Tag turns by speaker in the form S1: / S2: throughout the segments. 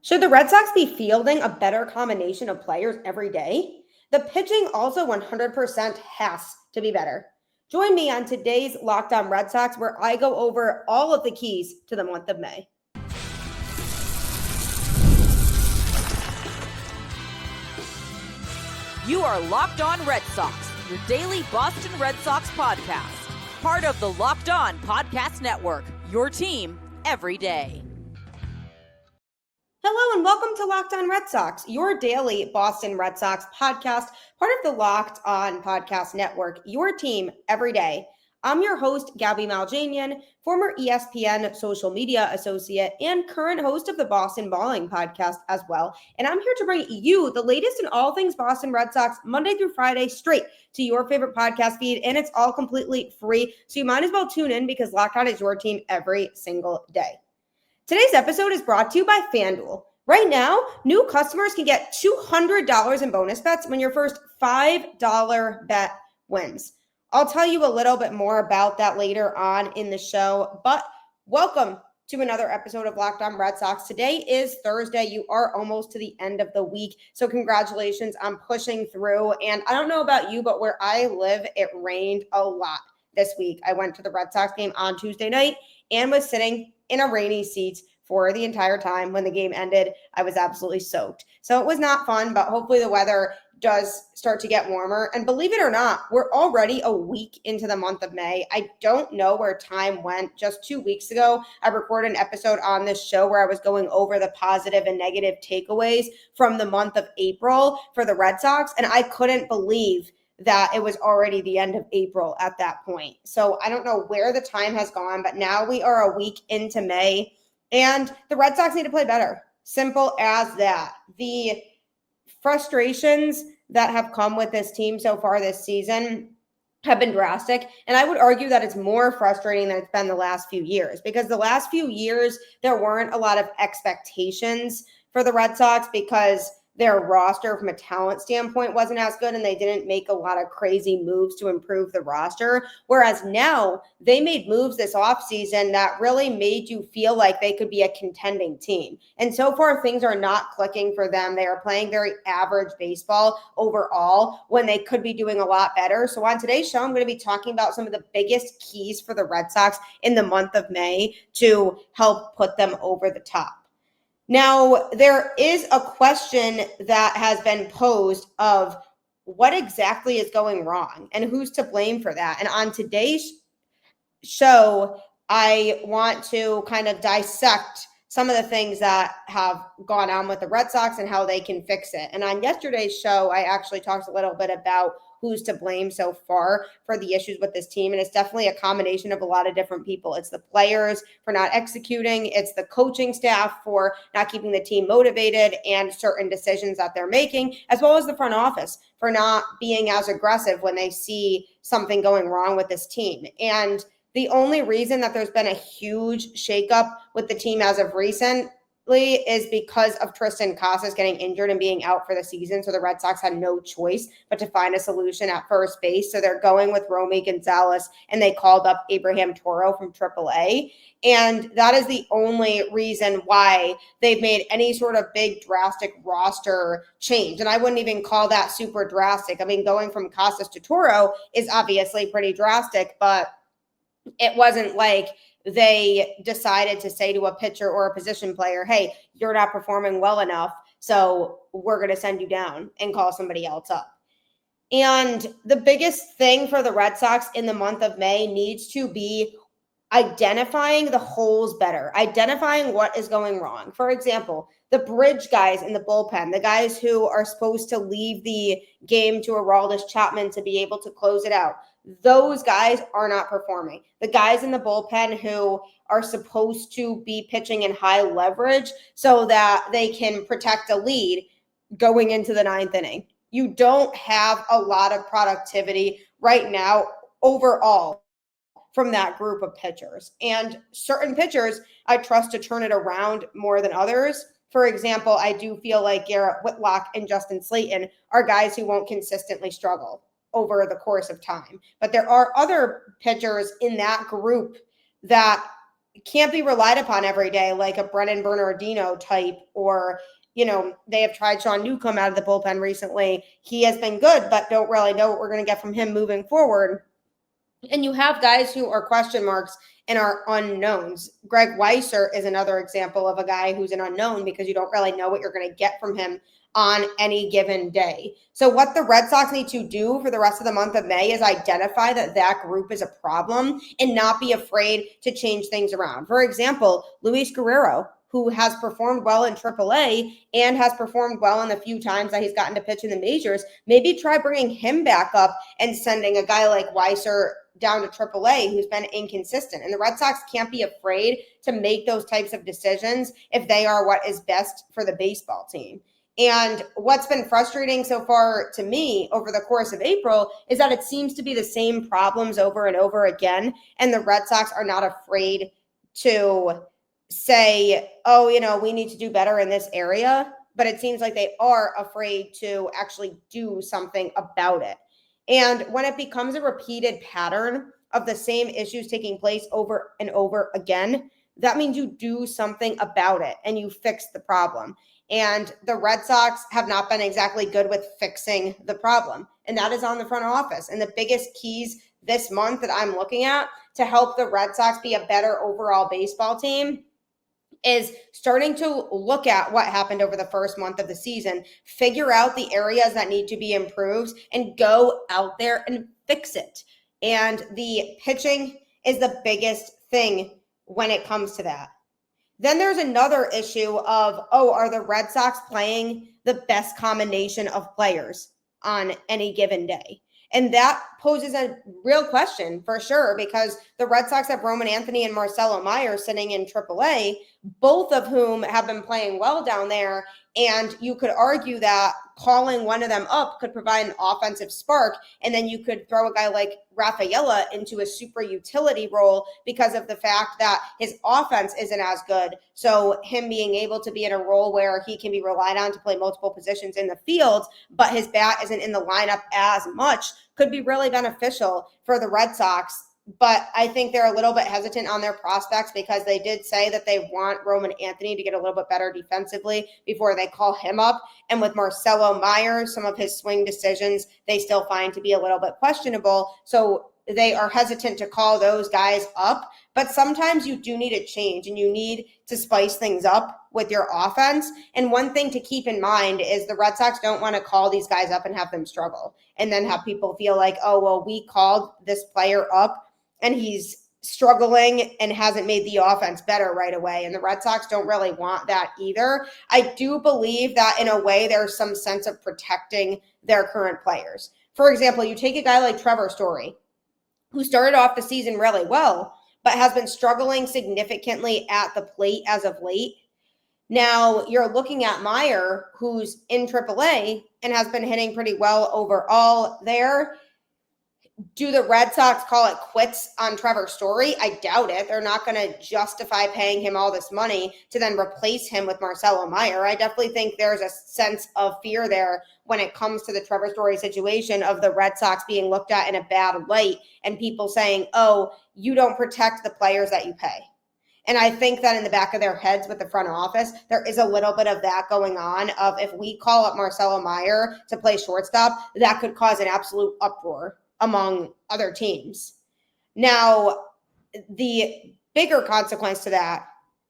S1: Should the Red Sox be fielding a better combination of players every day? The pitching also 100% has to be better. Join me on today's Locked On Red Sox, where I go over all of the keys to the month of May.
S2: You are Locked On Red Sox, your daily Boston Red Sox podcast. Part of the Locked On Podcast Network, your team every day.
S1: Hello and welcome to Locked On Red Sox, your daily Boston Red Sox podcast, part of the Locked On Podcast Network, your team every day. I'm your host, Gabby Maljanian, former ESPN social media associate and current host of the Boston Balling podcast as well. And I'm here to bring you the latest in all things Boston Red Sox Monday through Friday straight to your favorite podcast feed. And it's all completely free. So you might as well tune in because Locked On is your team every single day. Today's episode is brought to you by FanDuel. Right now, new customers can get $200 in bonus bets when your first $5 bet wins. I'll tell you a little bit more about that later on in the show, but welcome to another episode of Locked On Red Sox. Today is Thursday. You are almost to the end of the week, so congratulations on pushing through. And I don't know about you, but where I live, it rained a lot this week. I went to the Red Sox game on Tuesday night and was sitting in a rainy seat for the entire time. When the game ended, I was absolutely soaked. So it was not fun, but hopefully the weather does start to get warmer. And believe it or not, we're already a week into the month of May. I don't know where time went. Just 2 weeks ago, I recorded an episode on this show where I was going over the positive and negative takeaways from the month of April for the Red Sox. And I couldn't believe that it was already the end of April at that point. So I don't know where the time has gone, but now we are a week into May and the Red Sox need to play better. Simple as that. The frustrations that have come with this team so far this season have been drastic. And I would argue that it's more frustrating than it's been the last few years, because the last few years, there weren't a lot of expectations for the Red Sox because their roster from a talent standpoint wasn't as good and they didn't make a lot of crazy moves to improve the roster. Whereas now they made moves this offseason that really made you feel like they could be a contending team. And so far, things are not clicking for them. They are playing very average baseball overall when they could be doing a lot better. So on today's show, I'm going to be talking about some of the biggest keys for the Red Sox in the month of May to help put them over the top. Now, there is a question that has been posed of what exactly is going wrong and who's to blame for that. And on today's show, I want to kind of dissect some of the things that have gone on with the Red Sox and how they can fix it. And on yesterday's show, I actually talked a little bit about who's to blame so far for the issues with this team. And it's definitely a combination of a lot of different people. It's the players for not executing. It's the coaching staff for not keeping the team motivated and certain decisions that they're making, as well as the front office for not being as aggressive when they see something going wrong with this team. And the only reason that there's been a huge shakeup with the team as of recently is because of Triston Casas getting injured and being out for the season. So the Red Sox had no choice but to find a solution at first base. So they're going with Romy Gonzalez, and they called up Abraham Toro from AAA. And that is the only reason why they've made any sort of big drastic roster change. And I wouldn't even call that super drastic. I mean, going from Casas to Toro is obviously pretty drastic, but it wasn't like they decided to say to a pitcher or a position player, hey, you're not performing well enough, so we're going to send you down and call somebody else up. And the biggest thing for the Red Sox in the month of May needs to be identifying the holes better, identifying what is going wrong. For example, the bridge guys in the bullpen, the guys who are supposed to leave the game to Aroldis Chapman to be able to close it out. Those guys are not performing. The guys in the bullpen who are supposed to be pitching in high leverage so that they can protect a lead going into the ninth inning. You don't have a lot of productivity right now overall from that group of pitchers. And certain pitchers I trust to turn it around more than others. For example, I do feel like Garrett Whitlock and Justin Slayton are guys who won't consistently struggle over the course of time. But there are other pitchers in that group that can't be relied upon every day like a Brennan Bernardino type, or, they have tried Sean Newcomb out of the bullpen recently. He has been good, but don't really know what we're going to get from him moving forward. And you have guys who are question marks and are unknowns. Greg Weisser is another example of a guy who's an unknown because you don't really know what you're going to get from him on any given day. So what the Red Sox need to do for the rest of the month of May is identify that group is a problem and not be afraid to change things around. For example, Luis Guerrero, who has performed well in AAA and has performed well in the few times that he's gotten to pitch in the majors, maybe try bringing him back up and sending a guy like Weisser down to AAA who's been inconsistent. And the Red Sox can't be afraid to make those types of decisions if they are what is best for the baseball team. And what's been frustrating so far to me over the course of April is that it seems to be the same problems over and over again. And the Red Sox are not afraid to say, oh, we need to do better in this area. But it seems like they are afraid to actually do something about it. And when it becomes a repeated pattern of the same issues taking place over and over again, that means you do something about it and you fix the problem. And the Red Sox have not been exactly good with fixing the problem. And that is on the front office. And the biggest keys this month that I'm looking at to help the Red Sox be a better overall baseball team is starting to look at what happened over the first month of the season, figure out the areas that need to be improved, and go out there and fix it. And the pitching is the biggest thing when it comes to that. Then there's another issue of, are the Red Sox playing the best combination of players on any given day? And that poses a real question for sure, because the Red Sox have Roman Anthony and Marcelo Meyer sitting in AAA, both of whom have been playing well down there. And you could argue that calling one of them up could provide an offensive spark. And then you could throw a guy like Rafaela into a super utility role because of the fact that his offense isn't as good. So him being able to be in a role where he can be relied on to play multiple positions in the field, but his bat isn't in the lineup as much, could be really beneficial for the Red Sox. But I think they're a little bit hesitant on their prospects because they did say that they want Roman Anthony to get a little bit better defensively before they call him up. And with Marcelo Meyer, some of his swing decisions, they still find to be a little bit questionable. So they are hesitant to call those guys up. But sometimes you do need a change and you need to spice things up with your offense. And one thing to keep in mind is the Red Sox don't want to call these guys up and have them struggle and then have people feel like, oh, well, we called this player up and he's struggling and hasn't made the offense better right away. And the Red Sox don't really want that either. I do believe that in a way there's some sense of protecting their current players. For example, you take a guy like Trevor Story, who started off the season really well, but has been struggling significantly at the plate as of late. Now you're looking at Meyer, who's in AAA and has been hitting pretty well overall there. Do the Red Sox call it quits on Trevor Story? I doubt it. They're not going to justify paying him all this money to then replace him with Marcelo Meyer. I definitely think there's a sense of fear there when it comes to the Trevor Story situation of the Red Sox being looked at in a bad light and people saying, oh, you don't protect the players that you pay. And I think that in the back of their heads with the front office, there is a little bit of that going on of if we call up Marcelo Meyer to play shortstop, that could cause an absolute uproar among other teams. Now, the bigger consequence to that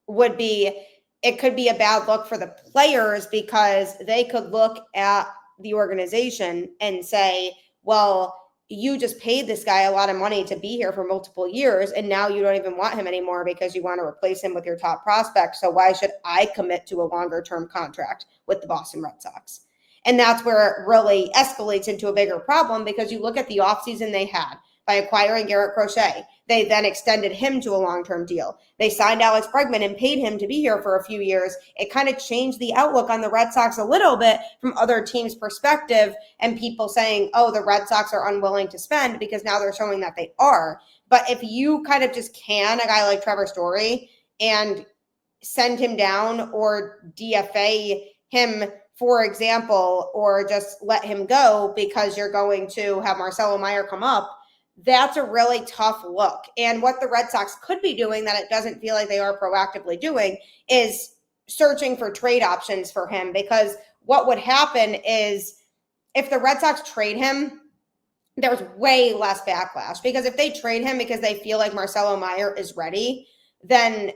S1: would be it could be a bad look for the players because they could look at the organization and say, well, you just paid this guy a lot of money to be here for multiple years, and now you don't even want him anymore because you want to replace him with your top prospect. So why should I commit to a longer-term contract with the Boston Red Sox? And that's where it really escalates into a bigger problem because you look at the offseason they had by acquiring Garrett Crochet. They then extended him to a long-term deal. They signed Alex Bregman and paid him to be here for a few years. It kind of changed the outlook on the Red Sox a little bit from other teams' perspective and people saying, oh, the Red Sox are unwilling to spend because now they're showing that they are. But if you kind of just can a guy like Trevor Story and send him down or DFA him, for example, or just let him go because you're going to have Marcelo Meyer come up, that's a really tough look. And what the Red Sox could be doing that it doesn't feel like they are proactively doing is searching for trade options for him, because what would happen is if the Red Sox trade him, there's way less backlash, because if they trade him because they feel like Marcelo Meyer is ready, then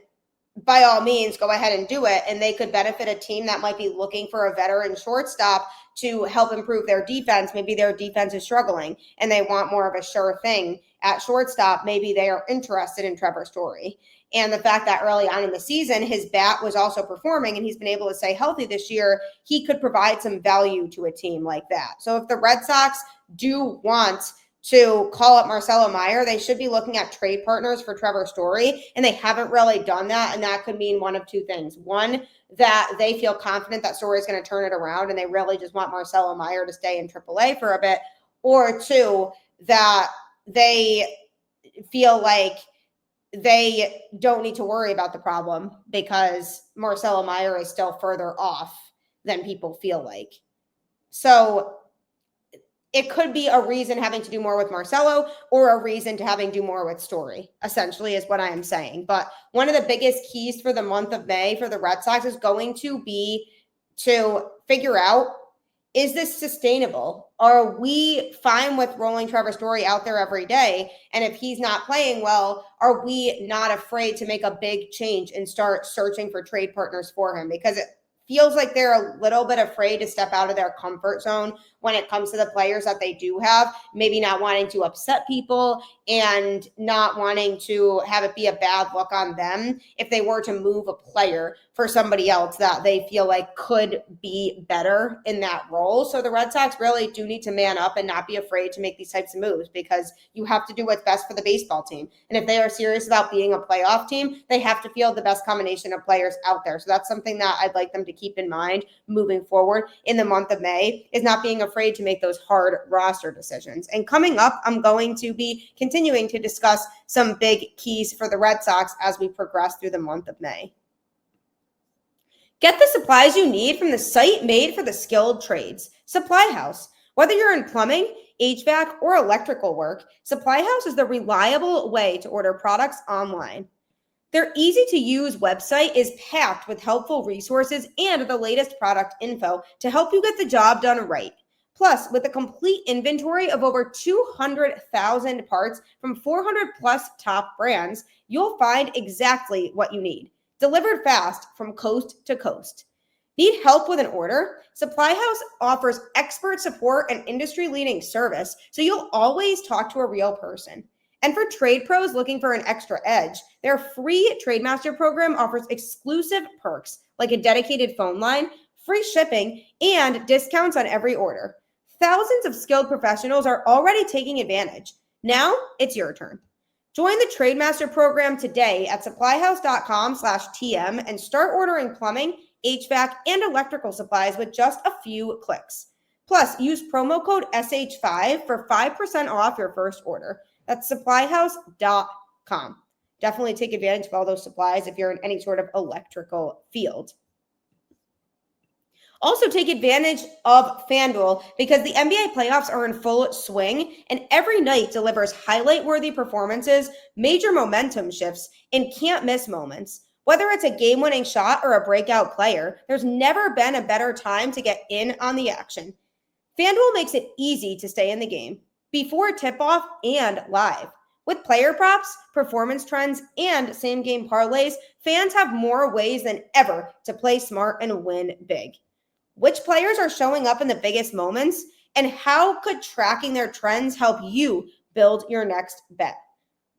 S1: by all means, go ahead and do it. And they could benefit a team that might be looking for a veteran shortstop to help improve their defense. Maybe their defense is struggling and they want more of a sure thing at shortstop. Maybe they are interested in Trevor Story. And the fact that early on in the season, his bat was also performing and he's been able to stay healthy this year, he could provide some value to a team like that. So if the Red Sox do want to call up Marcelo Meyer, they should be looking at trade partners for Trevor Story, and they haven't really done that, and that could mean one of two things. One, that they feel confident that Story is going to turn it around, and they really just want Marcelo Meyer to stay in AAA for a bit, or two, that they feel like they don't need to worry about the problem because Marcelo Meyer is still further off than people feel like. So it could be a reason having to do more with Marcelo or a reason to having to do more with Story, essentially, is what I am saying. But one of the biggest keys for the month of May for the Red Sox is going to be to figure out, is this sustainable? Are we fine with rolling Trevor Story out there every day? And if he's not playing well, are we not afraid to make a big change and start searching for trade partners for him? Because it feels like they're a little bit afraid to step out of their comfort zone when it comes to the players that they do have, maybe not wanting to upset people and not wanting to have it be a bad look on them if they were to move a player for somebody else that they feel like could be better in that role. So the Red Sox really do need to man up and not be afraid to make these types of moves, because you have to do what's best for the baseball team. And if they are serious about being a playoff team, they have to field the best combination of players out there. So that's something that I'd like them to keep in mind moving forward in the month of May, is not being afraid to make those hard roster decisions. And coming up, I'm going to be continuing to discuss some big keys for the Red Sox as we progress through the month of May. Get the supplies you need from the site made for the skilled trades, Supply House. Whether you're in plumbing, HVAC, or electrical work, Supply House is the reliable way to order products online. Their easy-to-use website is packed with helpful resources and the latest product info to help you get the job done right. Plus, with a complete inventory of over 200,000 parts from 400-plus top brands, you'll find exactly what you need, delivered fast from coast to coast. Need help with an order? Supply House offers expert support and industry-leading service, so you'll always talk to a real person. And for trade pros looking for an extra edge, their free TradeMaster program offers exclusive perks like a dedicated phone line, free shipping, and discounts on every order. Thousands of skilled professionals are already taking advantage. Now it's your turn. Join the TradeMaster program today at supplyhouse.com/TM and start ordering plumbing, HVAC, and electrical supplies with just a few clicks. Plus, use promo code SH5 for 5% off your first order. That's supplyhouse.com. Definitely take advantage of all those supplies if you're in any sort of electrical field. Also, take advantage of FanDuel because the NBA playoffs are in full swing and every night delivers highlight-worthy performances, major momentum shifts, and can't-miss moments. Whether it's a game-winning shot or a breakout player, there's never been a better time to get in on the action. FanDuel makes it easy to stay in the game, before tip-off and live. With player props, performance trends, and same-game parlays, fans have more ways than ever to play smart and win big. Which players are showing up in the biggest moments, and how could tracking their trends help you build your next bet?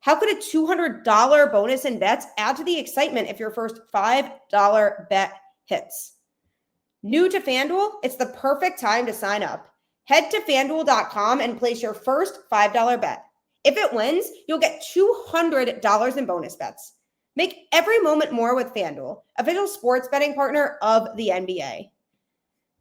S1: How could a $200 bonus in bets add to the excitement if your first $5 bet hits? New to FanDuel? It's the perfect time to sign up. Head to FanDuel.com and place your first $5 bet. If it wins, you'll get $200 in bonus bets. Make every moment more with FanDuel, official sports betting partner of the NBA.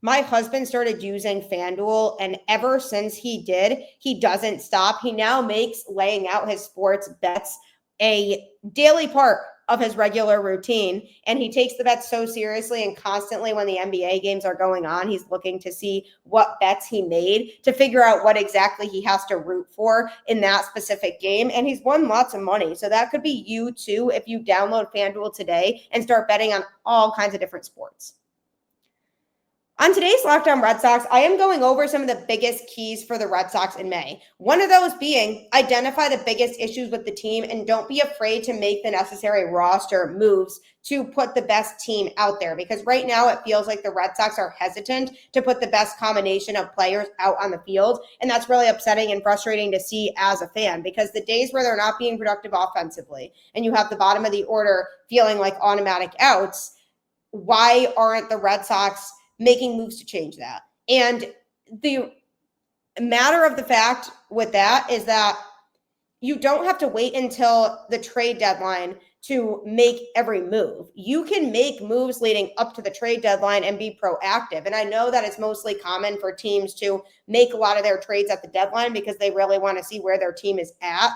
S1: My husband started using FanDuel, and ever since he did, he doesn't stop. He now makes laying out his sports bets a daily part of his regular routine, and he takes the bets so seriously, and constantly when the NBA games are going on, he's looking to see what bets he made to figure out what exactly he has to root for in that specific game. And he's won lots of money. So that could be you too if you download FanDuel today and start betting on all kinds of different sports. On today's Locked On Red Sox, I am going over some of the biggest keys for the Red Sox in May. One of those being identify the biggest issues with the team and don't be afraid to make the necessary roster moves to put the best team out there. Because right now it feels like the Red Sox are hesitant to put the best combination of players out on the field. And that's really upsetting and frustrating to see as a fan, because the days where they're not being productive offensively and you have the bottom of the order feeling like automatic outs, why aren't the Red Sox making moves to change that? And the matter of the fact with that is that you don't have to wait until the trade deadline to make every move. You can make moves leading up to the trade deadline and be proactive. And I know that it's mostly common for teams to make a lot of their trades at the deadline because they really want to see where their team is at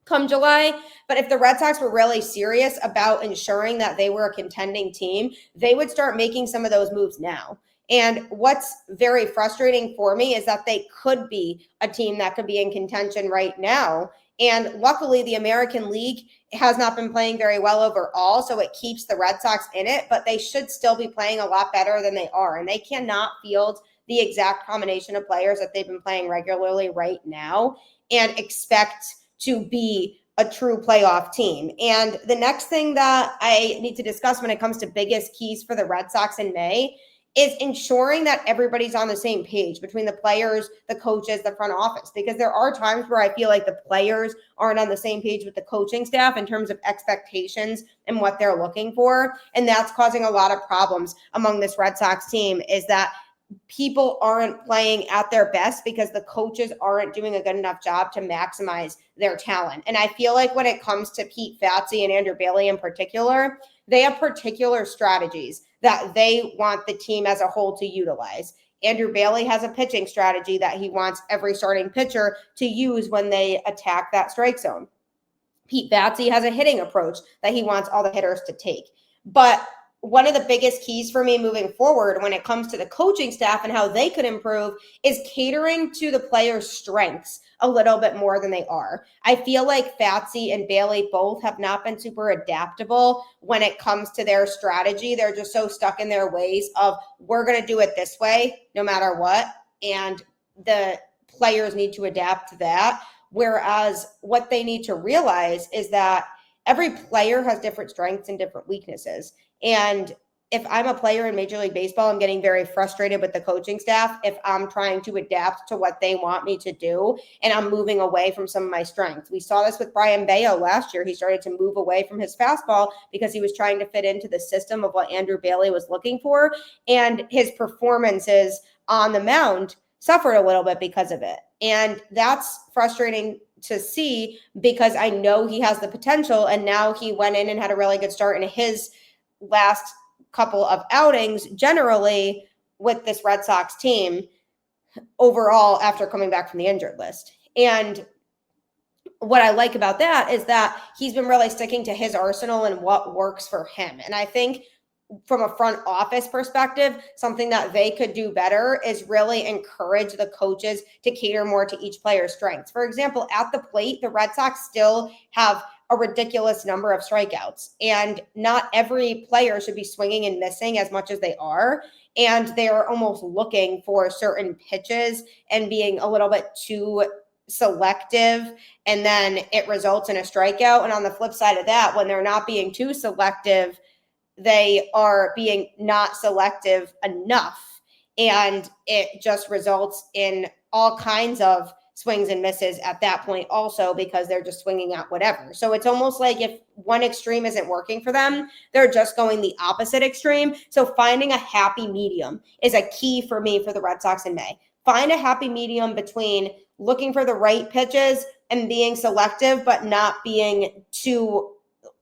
S1: come July. But if the Red Sox were really serious about ensuring that they were a contending team, they would start making some of those moves now. And what's very frustrating for me is that they could be a team that could be in contention right now. And luckily, the American League has not been playing very well overall, so it keeps the Red Sox in it, but they should still be playing a lot better than they are. And they cannot field the exact combination of players that they've been playing regularly right now and expect to be a true playoff team. And the next thing that I need to discuss when it comes to biggest keys for the Red Sox in May is ensuring that everybody's on the same page between the players, the coaches, the front office, because there are times where I feel like the players aren't on the same page with the coaching staff in terms of expectations and what they're looking for. And that's causing a lot of problems among this Red Sox team, is that people aren't playing at their best because the coaches aren't doing a good enough job to maximize their talent. And I feel like when it comes to Pete Fatsi and Andrew Bailey in particular, they have particular strategies that they want the team as a whole to utilize. Andrew Bailey has a pitching strategy that he wants every starting pitcher to use when they attack that strike zone. Pete Fatsi has a hitting approach that he wants all the hitters to take. But one of the biggest keys for me moving forward when it comes to the coaching staff and how they could improve is catering to the players' strengths a little bit more than they are. I feel like Fatsi and Bailey both have not been super adaptable when it comes to their strategy. They're just so stuck in their ways of, we're going to do it this way no matter what. And the players need to adapt to that. Whereas what they need to realize is that every player has different strengths and different weaknesses. And if I'm a player in Major League Baseball, I'm getting very frustrated with the coaching staff if I'm trying to adapt to what they want me to do and I'm moving away from some of my strengths. We saw this with Brian Bayo last year. He started to move away from his fastball because he was trying to fit into the system of what Andrew Bailey was looking for. And his performances on the mound suffered a little bit because of it. And that's frustrating to see because I know he has the potential, and now he went in and had a really good start in his last couple of outings generally with this Red Sox team overall after coming back from the injured list. And what I like about that is that he's been really sticking to his arsenal and what works for him. And I think from a front office perspective, something that they could do better is really encourage the coaches to cater more to each player's strengths. For example, at the plate, the Red Sox still have a ridiculous number of strikeouts, and not every player should be swinging and missing as much as they are. And they're almost looking for certain pitches and being a little bit too selective, and then it results in a strikeout. And on the flip side of that, when they're not being too selective, they are being not selective enough. And it just results in all kinds of swings and misses at that point also, because they're just swinging at whatever. So it's almost like if one extreme isn't working for them, they're just going the opposite extreme. So finding a happy medium is a key for me for the Red Sox in May. Find a happy medium between looking for the right pitches and being selective, but not being too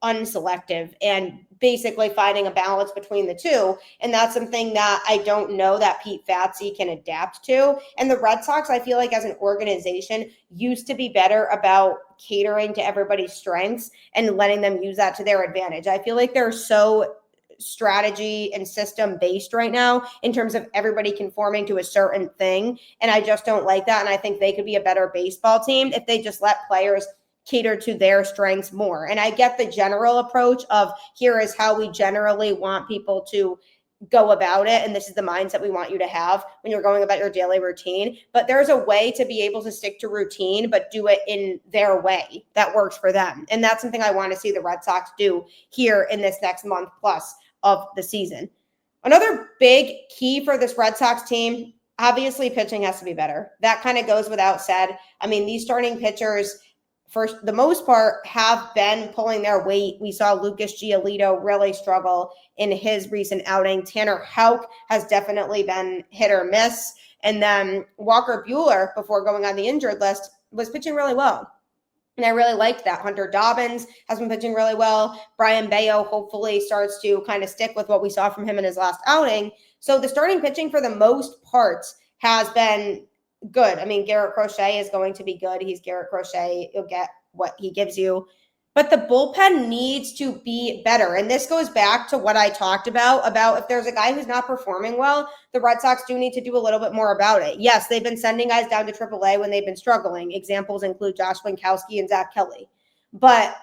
S1: unselective, and basically finding a balance between the two. And that's something that I don't know that Pete Fatsi can adapt to. And the Red Sox, I feel like as an organization, used to be better about catering to everybody's strengths and letting them use that to their advantage. I feel like they're so strategy and system based right now in terms of everybody conforming to a certain thing. And I just don't like that. And I think they could be a better baseball team if they just let players cater to their strengths more. And I get the general approach of here is how we generally want people to go about it. And this is the mindset we want you to have when you're going about your daily routine. But there's a way to be able to stick to routine, but do it in their way that works for them. And that's something I want to see the Red Sox do here in this next month plus of the season. Another big key for this Red Sox team, obviously pitching has to be better. That kind of goes without said. I mean, these starting pitchers, for the most part, have been pulling their weight. We saw Lucas Giolito really struggle in his recent outing. Tanner Houck has definitely been hit or miss. And then Walker Buehler, before going on the injured list, was pitching really well. And I really liked that. Hunter Dobbins has been pitching really well. Brian Bayo hopefully starts to kind of stick with what we saw from him in his last outing. So the starting pitching for the most part has been good. I mean, Garrett Crochet is going to be good. He's Garrett Crochet. You'll get what he gives you. But the bullpen needs to be better. And this goes back to what I talked about if there's a guy who's not performing well, the Red Sox do need to do a little bit more about it. Yes, they've been sending guys down to AAA when they've been struggling. Examples include Josh Winkowski and Zach Kelly. But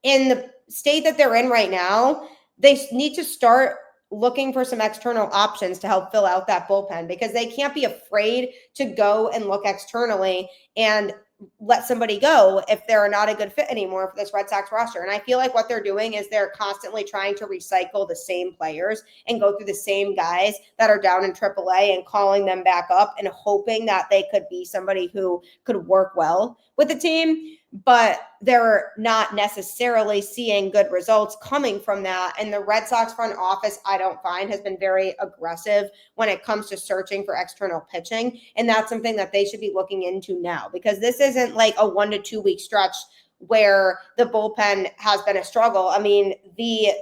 S1: in the state that they're in right now, they need to start looking for some external options to help fill out that bullpen, because they can't be afraid to go and look externally and let somebody go if they're not a good fit anymore for this Red Sox roster. And I feel like what they're doing is they're constantly trying to recycle the same players and go through the same guys that are down in AAA and calling them back up and hoping that they could be somebody who could work well with the team. But they're not necessarily seeing good results coming from that. And the Red Sox front office, I don't find, has been very aggressive when it comes to searching for external pitching. And that's something that they should be looking into now, because this isn't like a 1 to 2 week stretch where the bullpen has been a struggle. I mean, the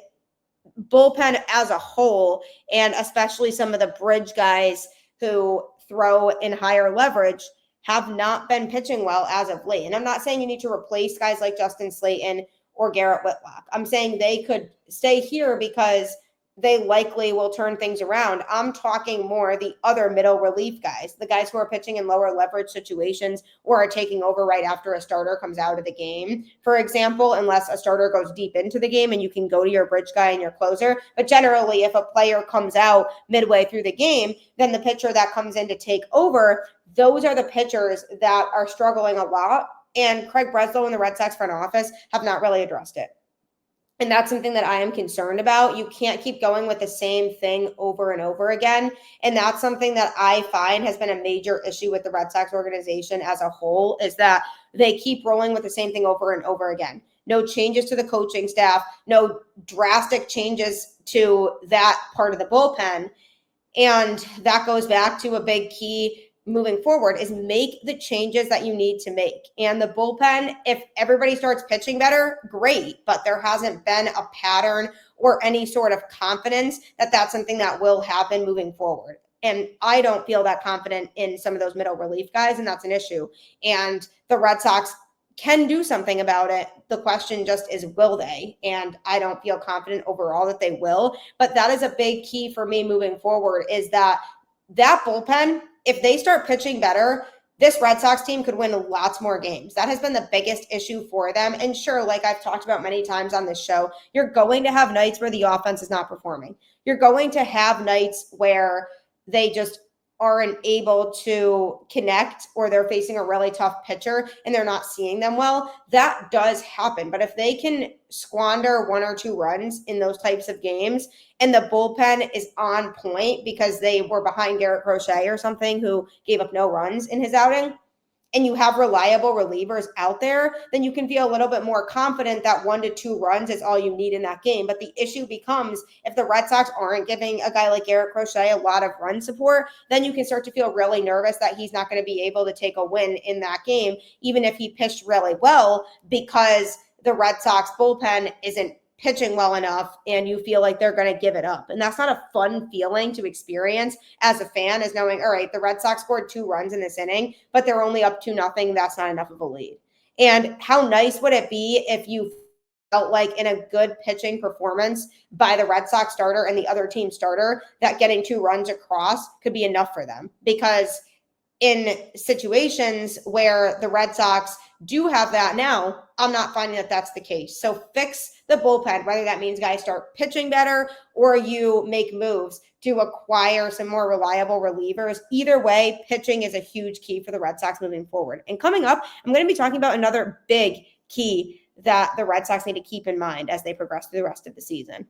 S1: bullpen as a whole, and especially some of the bridge guys who throw in higher leverage, have not been pitching well as of late. And I'm not saying you need to replace guys like Justin Slayton or Garrett Whitlock. I'm saying they could stay here because they likely will turn things around. I'm talking more the other middle relief guys, the guys who are pitching in lower leverage situations or are taking over right after a starter comes out of the game, for example, unless a starter goes deep into the game and you can go to your bridge guy and your closer. But generally, if a player comes out midway through the game, then the pitcher that comes in to take over, those are the pitchers that are struggling a lot. And Craig Breslow and the Red Sox front office have not really addressed it. And that's something that I am concerned about. You can't keep going with the same thing over and over again. And that's something that I find has been a major issue with the Red Sox organization as a whole, is that they keep rolling with the same thing over and over again. No changes to the coaching staff, no drastic changes to that part of the bullpen. And that goes back to a big key moving forward, is make the changes that you need to make. And the bullpen, if everybody starts pitching better, great, but there hasn't been a pattern or any sort of confidence that that's something that will happen moving forward. And I don't feel that confident in some of those middle relief guys, and that's an issue. And the Red Sox can do something about it. The question just is, will they? And I don't feel confident overall that they will. But that is a big key for me moving forward, is that bullpen, if they start pitching better, this Red Sox team could win lots more games. That has been the biggest issue for them. And sure, like I've talked about many times on this show, you're going to have nights where the offense is not performing. You're going to have nights where they just aren't able to connect, or they're facing a really tough pitcher and they're not seeing them well. That does happen. But if they can squander 1 or 2 runs in those types of games, and the bullpen is on point because they were behind Garrett Crochet or something, who gave up no runs in his outing, and you have reliable relievers out there, then you can feel a little bit more confident that 1 to 2 runs is all you need in that game. But the issue becomes, if the Red Sox aren't giving a guy like Garrett Crochet a lot of run support, then you can start to feel really nervous that he's not going to be able to take a win in that game, even if he pitched really well, because the Red Sox bullpen isn't pitching well enough and you feel like they're going to give it up. And that's not a fun feeling to experience as a fan, is knowing, all right, the Red Sox scored 2 runs in this inning, but they're only up 2-0. That's not enough of a lead. And how nice would it be if you felt like in a good pitching performance by the Red Sox starter and the other team starter that getting 2 runs across could be enough for them? Because in situations where the Red Sox do have that now, I'm not finding that that's the case. So fix the bullpen, whether that means guys start pitching better or you make moves to acquire some more reliable relievers. Either way, pitching is a huge key for the Red Sox moving forward. And coming up, I'm going to be talking about another big key that the Red Sox need to keep in mind as they progress through the rest of the season.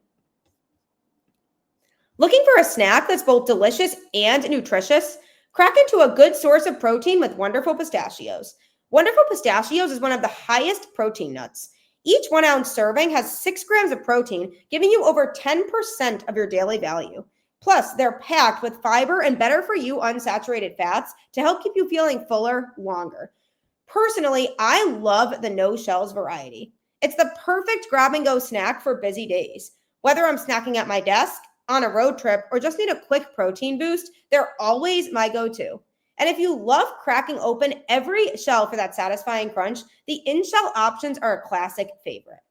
S1: Looking for a snack that's both delicious and nutritious? Crack into a good source of protein with Wonderful Pistachios. Wonderful Pistachios is one of the highest protein nuts. Each 1 ounce serving has 6 grams of protein, giving you over 10% of your daily value. Plus, they're packed with fiber and better for you unsaturated fats to help keep you feeling fuller longer. Personally, I love the no shells variety. It's the perfect grab and go snack for busy days. Whether I'm snacking at my desk, on a road trip, or just need a quick protein boost, they're always my go-to. And if you love cracking open every shell for that satisfying crunch, the in-shell options are a classic favorite.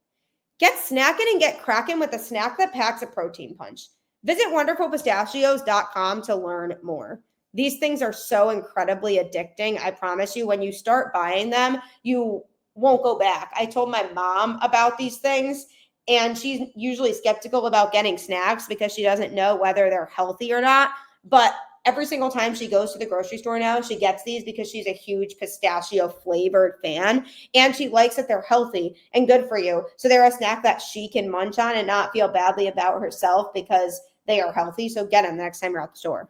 S1: Get snacking and get cracking with a snack that packs a protein punch. Visit wonderfulpistachios.com to learn more. These things are so incredibly addicting. I promise you, when you start buying them, you won't go back. I told my mom about these things, and she's usually skeptical about getting snacks because she doesn't know whether they're healthy or not. But every single time she goes to the grocery store now, she gets these because she's a huge pistachio flavored fan. And she likes that they're healthy and good for you. So they're a snack that she can munch on and not feel badly about herself because they are healthy. So get them the next time you're at the store.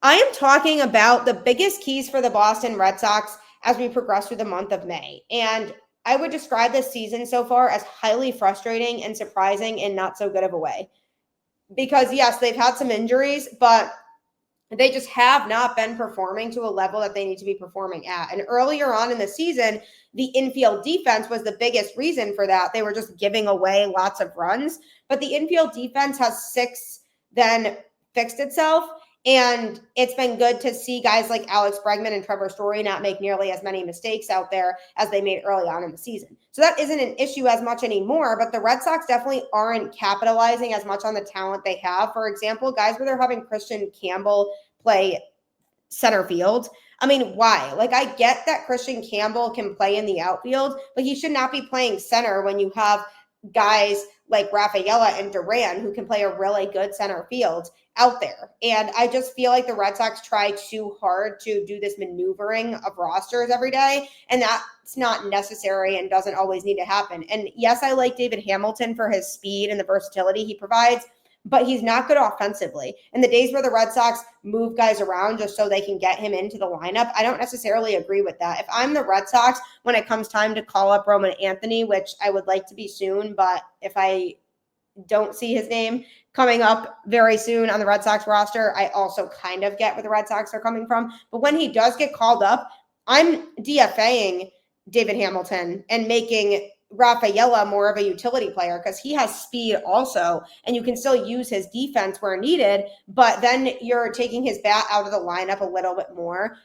S1: I am talking about the biggest keys for the Boston Red Sox as we progress through the month of May. And I would describe this season so far as highly frustrating and surprising in not so good of a way. Because yes, they've had some injuries, but they just have not been performing to a level that they need to be performing at. And earlier on in the season, the infield defense was the biggest reason for that. They were just giving away lots of runs, but the infield defense has then fixed itself. And it's been good to see guys like Alex Bregman and Trevor Story not make nearly as many mistakes out there as they made early on in the season. So that isn't an issue as much anymore, but the Red Sox definitely aren't capitalizing as much on the talent they have. For example, guys where they're having Christian Campbell play center field. I mean, why? Like, I get that Christian Campbell can play in the outfield, but he should not be playing center when you have guys like Rafaela and Duran who can play a really good center field out there. And I just feel like the Red Sox try too hard to do this maneuvering of rosters every day, and that's not necessary and doesn't always need to happen. And yes, I like David Hamilton for his speed and the versatility he provides, but he's not good offensively. And the days where the Red Sox move guys around just so they can get him into the lineup, I don't necessarily agree with that. If I'm the Red Sox, when it comes time to call up Roman Anthony, which I would like to be soon, but if I don't see his name coming up very soon on the Red Sox roster, I also kind of get where the Red Sox are coming from. But when he does get called up, I'm DFAing David Hamilton and making Rafaela more of a utility player because he has speed also, and you can still use his defense where needed, but then you're taking his bat out of the lineup a little bit more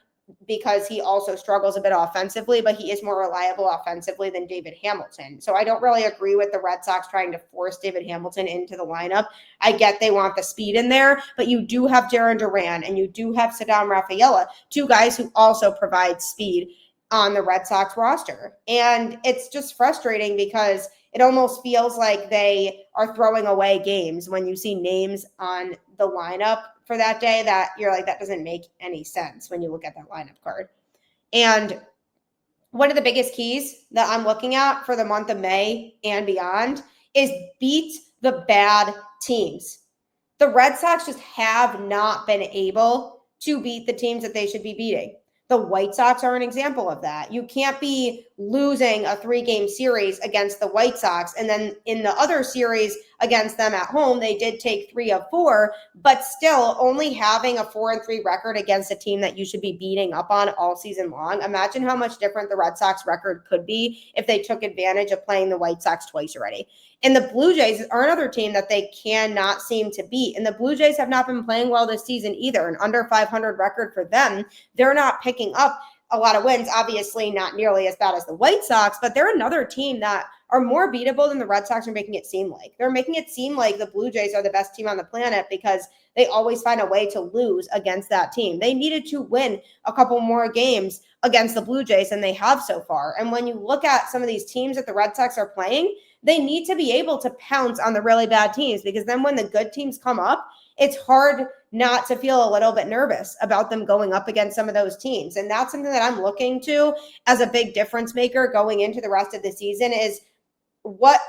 S1: because he also struggles a bit offensively, but he is more reliable offensively than David Hamilton. So I don't really agree with the Red Sox trying to force David Hamilton into the lineup. I get they want the speed in there, but you do have Jarren Duran and you do have Ceddanne Rafaela, two guys who also provide speed on the Red Sox roster. And it's just frustrating because it almost feels like they are throwing away games when you see names on the lineup for that day that you're like, that doesn't make any sense when you look at that lineup card. And one of the biggest keys that I'm looking at for the month of May and beyond is beat the bad teams. The Red Sox just have not been able to beat the teams that they should be beating. The White Sox are an example of that. You can't be losing a 3-game series against the White Sox, and then in the other series against them at home, they did take 3 of 4, but still only having a 4-3 record against a team that you should be beating up on all season long. Imagine how much different the Red Sox record could be if they took advantage of playing the White Sox twice already. And the Blue Jays are another team that they cannot seem to beat. And the Blue Jays have not been playing well this season either. An under 500 record for them. They're not picking up a lot of wins, obviously not nearly as bad as the White Sox, but they're another team that are more beatable than the Red Sox are making it seem like. They're making it seem like the Blue Jays are the best team on the planet because they always find a way to lose against that team. They needed to win a couple more games against the Blue Jays than they have so far. And when you look at some of these teams that the Red Sox are playing, they need to be able to pounce on the really bad teams, because then when the good teams come up, it's hard not to feel a little bit nervous about them going up against some of those teams. And that's something that I'm looking to as a big difference maker going into the rest of the season is what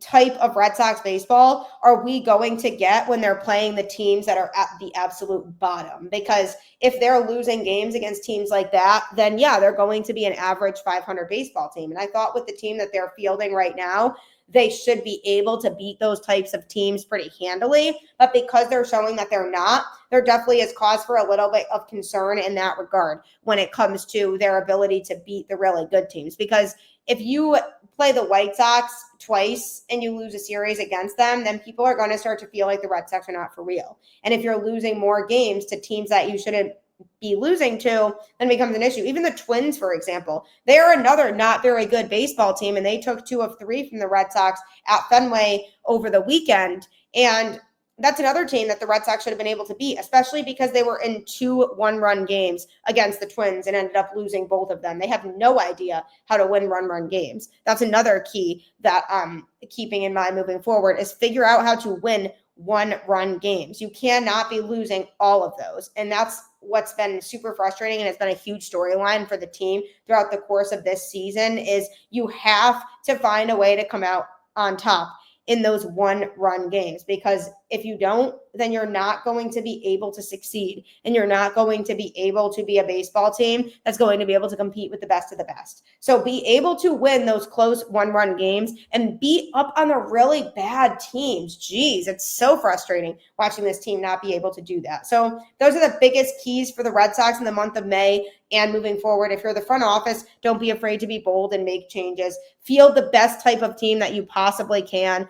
S1: type of Red Sox baseball are we going to get when they're playing the teams that are at the absolute bottom? Because if they're losing games against teams like that, then yeah, they're going to be an average 500 baseball team. And I thought with the team that they're fielding right now, they should be able to beat those types of teams pretty handily. But because they're showing that they're not, there definitely is cause for a little bit of concern in that regard when it comes to their ability to beat the really good teams. Because if you play the White Sox twice and you lose a series against them, then people are going to start to feel like the Red Sox are not for real. And if you're losing more games to teams that you shouldn't be losing to, then it becomes an issue. Even the Twins, for example, they are another not very good baseball team, and they took 2 of 3 from the Red Sox at Fenway over the weekend. And that's another team that the Red Sox should have been able to beat, especially because they were in 2 one-run games against the Twins and ended up losing both of them. They have no idea how to win run games. That's another key that I'm keeping in mind moving forward is figure out how to win one-run games. You cannot be losing all of those. And that's what's been super frustrating and has been a huge storyline for the team throughout the course of this season is you have to find a way to come out on top in those one-run games, because if you don't, then you're not going to be able to succeed, and you're not going to be able to be a baseball team that's going to be able to compete with the best of the best. So be able to win those close one-run games and beat up on the really bad teams. Geez, it's so frustrating watching this team not be able to do that. So those are the biggest keys for the Red Sox in the month of May and moving forward. If you're the front office, don't be afraid to be bold and make changes. Field the best type of team that you possibly can.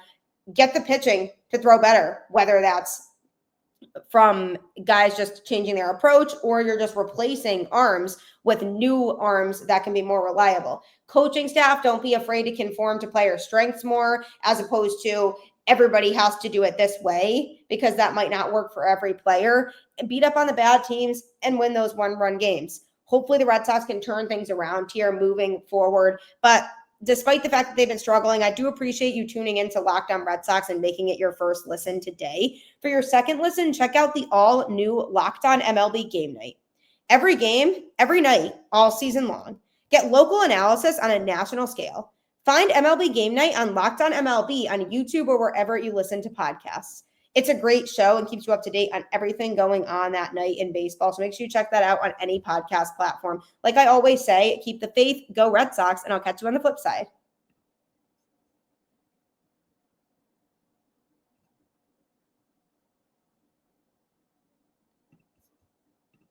S1: Get the pitching to throw better, whether that's from guys just changing their approach or you're just replacing arms with new arms that can be more reliable. Coaching staff, don't be afraid to conform to player strengths more, as opposed to everybody has to do it this way, because that might not work for every player. And beat up on the bad teams and win those one-run games. Hopefully the Red Sox can turn things around here moving forward. But despite the fact that they've been struggling, I do appreciate you tuning into Locked On Red Sox and making it your first listen today. For your second listen, check out the all-new Locked On MLB Game Night. Every game, every night, all season long. Get local analysis on a national scale. Find MLB Game Night on Locked On MLB on YouTube or wherever you listen to podcasts. It's a great show and keeps you up to date on everything going on that night in baseball. So make sure you check that out on any podcast platform. Like I always say, keep the faith, go Red Sox, and I'll catch you on the flip side.